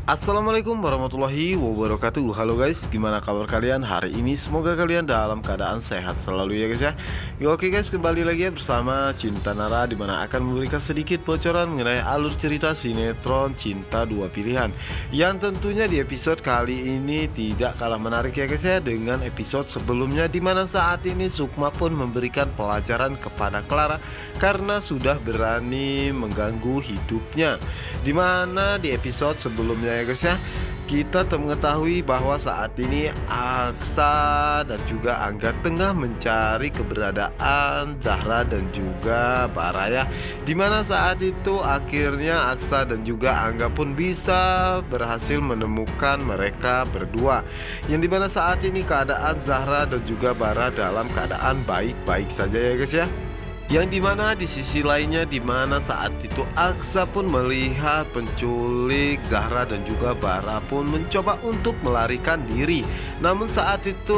Assalamualaikum warahmatullahi wabarakatuh. Halo guys, gimana kabar kalian hari ini? Semoga kalian dalam keadaan sehat selalu ya guys ya. Oke guys, kembali lagi ya bersama Cinta Nara, dimana akan memberikan sedikit bocoran mengenai alur cerita sinetron Cinta Dua Pilihan, yang tentunya di episode kali ini tidak kalah menarik ya guys ya, dengan episode sebelumnya, dimana saat ini Sukma pun memberikan pelajaran kepada Clara karena sudah berani mengganggu hidupnya. Dimana di episode sebelumnya ya guys ya, kita mengetahui bahwa saat ini Aksa dan juga Angga tengah mencari keberadaan Zahra dan juga Baraya. Dimana saat itu akhirnya Aksa dan juga Angga pun bisa berhasil menemukan mereka berdua, yang dimana saat ini keadaan Zahra dan juga Bara dalam keadaan baik-baik saja ya guys ya. Yang dimana di sisi lainnya, dimana saat itu Aksa pun melihat penculik Zahra dan juga Bara pun mencoba untuk melarikan diri. Namun saat itu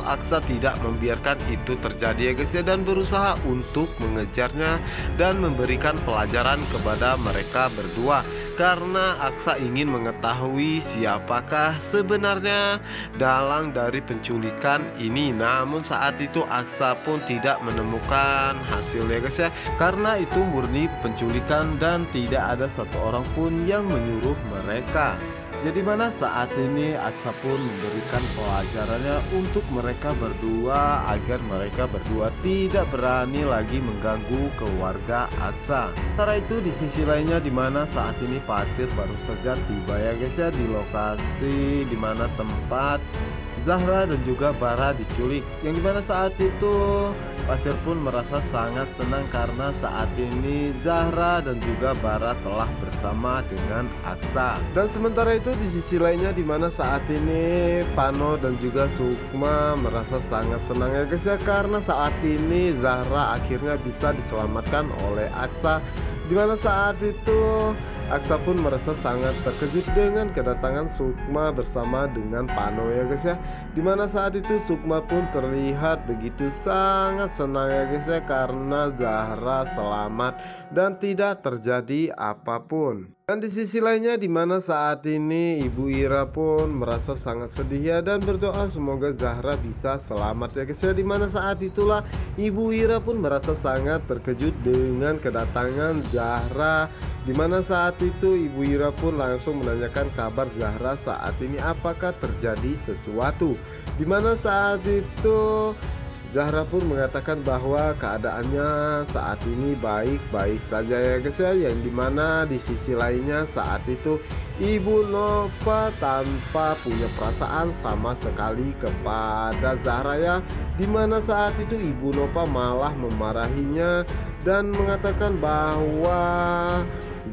Aksa tidak membiarkan itu terjadi ya guys ya, dan berusaha untuk mengejarnya dan memberikan pelajaran kepada mereka berdua. Karena Aksa ingin mengetahui siapakah sebenarnya dalang dari penculikan ini. Namun saat itu Aksa pun tidak menemukan hasil ya guys ya, karena itu murni penculikan dan tidak ada satu orang pun yang menyuruh mereka. Jadi mana saat ini Aksa pun memberikan pelajarannya untuk mereka berdua agar mereka berdua tidak berani lagi mengganggu keluarga Aksa. Sementara itu di sisi lainnya, dimana saat ini Fatir baru saja tiba ya guys ya di lokasi dimana tempat Zahra dan juga Bara diculik, yang dimana saat itu Fatir pun merasa sangat senang karena saat ini Zahra dan juga Bara telah bersama dengan Aksa. Dan sementara itu di sisi lainnya, dimana saat ini Pano dan juga Sukma merasa sangat senang ya guys ya, karena saat ini Zahra akhirnya bisa diselamatkan oleh Aksa. Dimana saat itu Aksa pun merasa sangat terkejut dengan kedatangan Sukma bersama dengan Pano ya guys ya. Dimana saat itu Sukma pun terlihat begitu sangat senang ya guys ya, karena Zahra selamat dan tidak terjadi apapun. Dan di sisi lainnya, dimana saat ini Ibu Ira pun merasa sangat sedih ya, dan berdoa semoga Zahra bisa selamat ya guys ya. Dimana saat itulah Ibu Ira pun merasa sangat terkejut dengan kedatangan Zahra. Dimana saat itu Ibu Ira pun langsung menanyakan kabar Zahra saat ini, apakah terjadi sesuatu. Dimana saat itu Zahra pun mengatakan bahwa keadaannya saat ini baik-baik saja ya guys ya, yang dimana di sisi lainnya saat itu Ibu Nova tanpa punya perasaan sama sekali kepada Zahra ya. Dimana saat itu Ibu Nova malah memarahinya dan mengatakan bahwa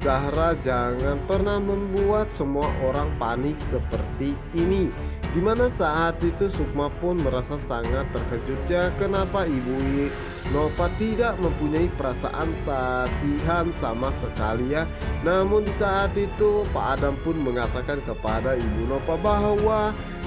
Zahra jangan pernah membuat semua orang panik seperti ini. Dimana saat itu Sukma pun merasa sangat terkejut ya, kenapa Ibu Nova tidak mempunyai perasaan kasihan sama sekali ya. Namun di saat itu Pak Adam pun mengatakan kepada Ibu Nova bahwa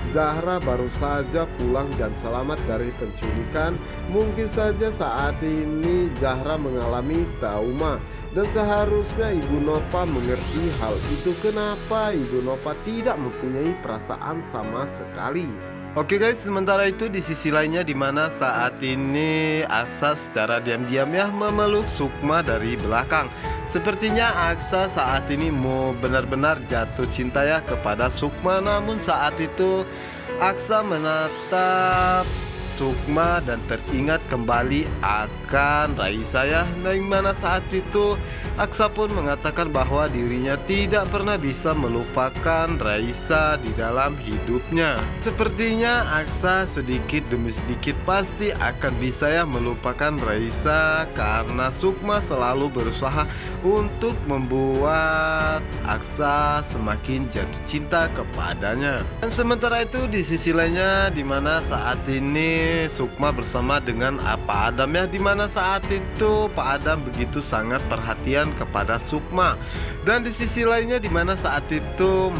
Zahra baru saja pulang dan selamat dari penculikan. Mungkin saja saat ini Zahra mengalami trauma, dan seharusnya Ibu Nova mengerti hal itu. Kenapa Ibu Nova tidak mempunyai perasaan sama sekali? Oke guys, sementara itu di sisi lainnya, dimana saat ini Aksa secara diam-diam ya memeluk Sukma dari belakang. Sepertinya Aksa saat ini mau benar-benar jatuh cinta ya kepada Sukma. Namun saat itu Aksa menatap Sukma dan teringat kembali akan Raisa ya. Di mana saat itu Aksa pun mengatakan bahwa dirinya tidak pernah bisa melupakan Raisa di dalam hidupnya. Sepertinya Aksa sedikit demi sedikit pasti akan bisa ya melupakan Raisa, karena Sukma selalu berusaha untuk membuat Aksa semakin jatuh cinta kepadanya. Dan sementara itu di sisi lainnya, dimana saat ini Sukma bersama dengan Pak Adam ya, dimana saat itu Pak Adam begitu sangat perhatian kepada Sukma. Dan di sisi lainnya di mana saat itu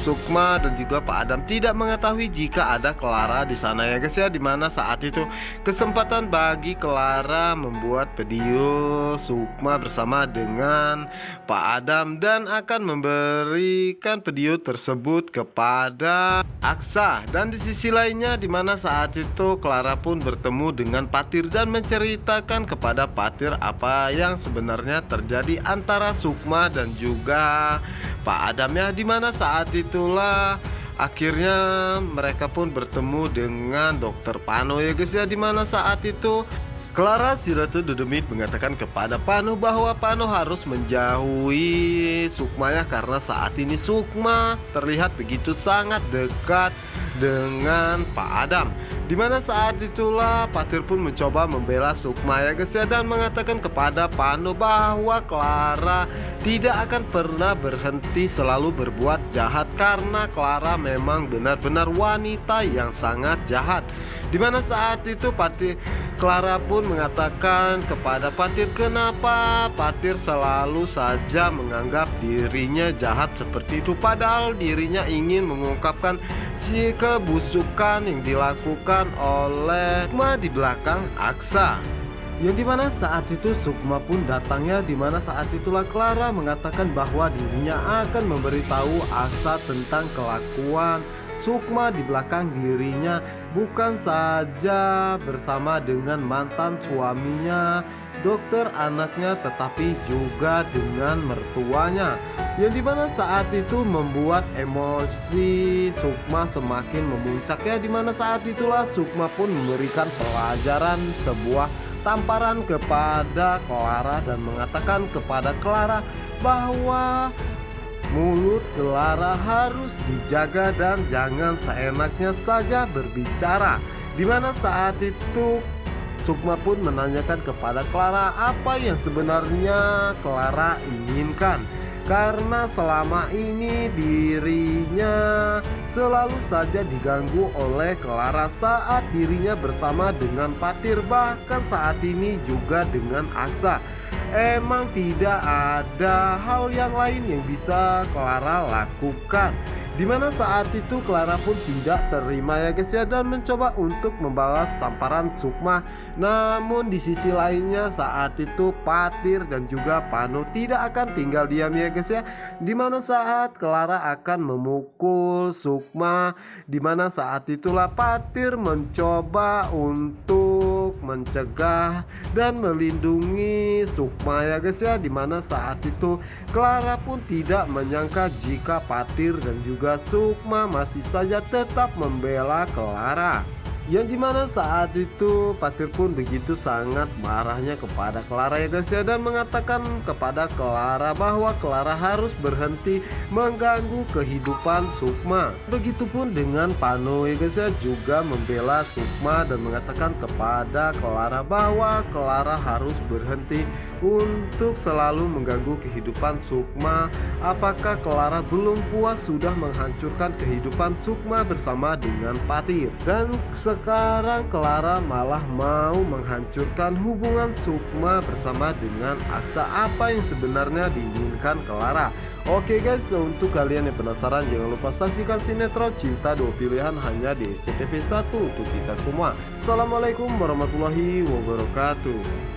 Sukma dan juga Pak Adam tidak mengetahui jika ada Clara di sana ya guys ya, di mana saat itu kesempatan bagi Clara membuat video Sukma bersama dengan Pak Adam dan akan memberikan video tersebut kepada Aksa. Dan di sisi lainnya di mana saat itu Clara pun bertemu dengan Patir dan menceritakan kepada Patir apa yang sebenarnya terjadi antara Sukma dan juga Pak Adam ya, dimana saat itulah akhirnya mereka pun bertemu dengan Dokter Pano ya guys ya, dimana saat itu Clara Siratu Dedemit mengatakan kepada Pano bahwa Pano harus menjauhi Sukma ya, karena saat ini Sukma terlihat begitu sangat dekat dengan Pak Adam. Dimana saat itulah Patir pun mencoba membela Sukma ya guys ya, dan mengatakan kepada Pano bahwa Clara tidak akan pernah berhenti selalu berbuat jahat karena Clara memang benar-benar wanita yang sangat jahat. Dimana saat itu Clara pun mengatakan kepada Patir kenapa Patir selalu saja menganggap dirinya jahat seperti itu, padahal dirinya ingin mengungkapkan si kebusukan yang dilakukan oleh Sukma di belakang Aksa. Yang dimana saat itu Sukma pun datangnya, dimana saat itulah Clara mengatakan bahwa dirinya akan memberitahu Aksa tentang kelakuan Sukma di belakang dirinya, bukan saja bersama dengan mantan suaminya, dokter anaknya, tetapi juga dengan mertuanya. Yang dimana saat itu membuat emosi Sukma semakin memuncak ya, dimana saat itulah Sukma pun memberikan pelajaran sebuah tamparan kepada Clara dan mengatakan kepada Clara bahwa mulut Clara harus dijaga dan jangan seenaknya saja berbicara. Dimana saat itu Sukma pun menanyakan kepada Clara apa yang sebenarnya Clara inginkan, karena selama ini dirinya selalu saja diganggu oleh Clara saat dirinya bersama dengan Patir, bahkan saat ini juga dengan Aksa. Emang tidak ada hal yang lain yang bisa Clara lakukan. Dimana saat itu Clara pun tidak terima ya guys ya, dan mencoba untuk membalas tamparan Sukma. Namun di sisi lainnya saat itu Patir dan juga Pano tidak akan tinggal diam ya guys ya, dimana saat Clara akan memukul Sukma, dimana saat itulah Patir mencoba untuk mencegah dan melindungi Sukma ya guys ya, dimana saat itu Clara pun tidak menyangka jika Patir dan juga Sukma masih saja tetap membela Clara. Yang dimana saat itu Patir pun begitu sangat marahnya kepada Clara ya guys ya, dan mengatakan kepada Clara bahwa Clara harus berhenti mengganggu kehidupan Sukma. Begitupun dengan Pano ya guys ya, juga membela Sukma dan mengatakan kepada Clara bahwa Clara harus berhenti untuk selalu mengganggu kehidupan Sukma. Apakah Clara belum puas sudah menghancurkan kehidupan Sukma bersama dengan Patir, dan sekarang Clara malah mau menghancurkan hubungan Sukma bersama dengan Aksa. Apa yang sebenarnya diinginkan Clara? Oke guys, untuk kalian yang penasaran jangan lupa saksikan sinetron Cinta Dua Pilihan hanya di SCTV 1 untuk kita semua. Assalamualaikum warahmatullahi wabarakatuh.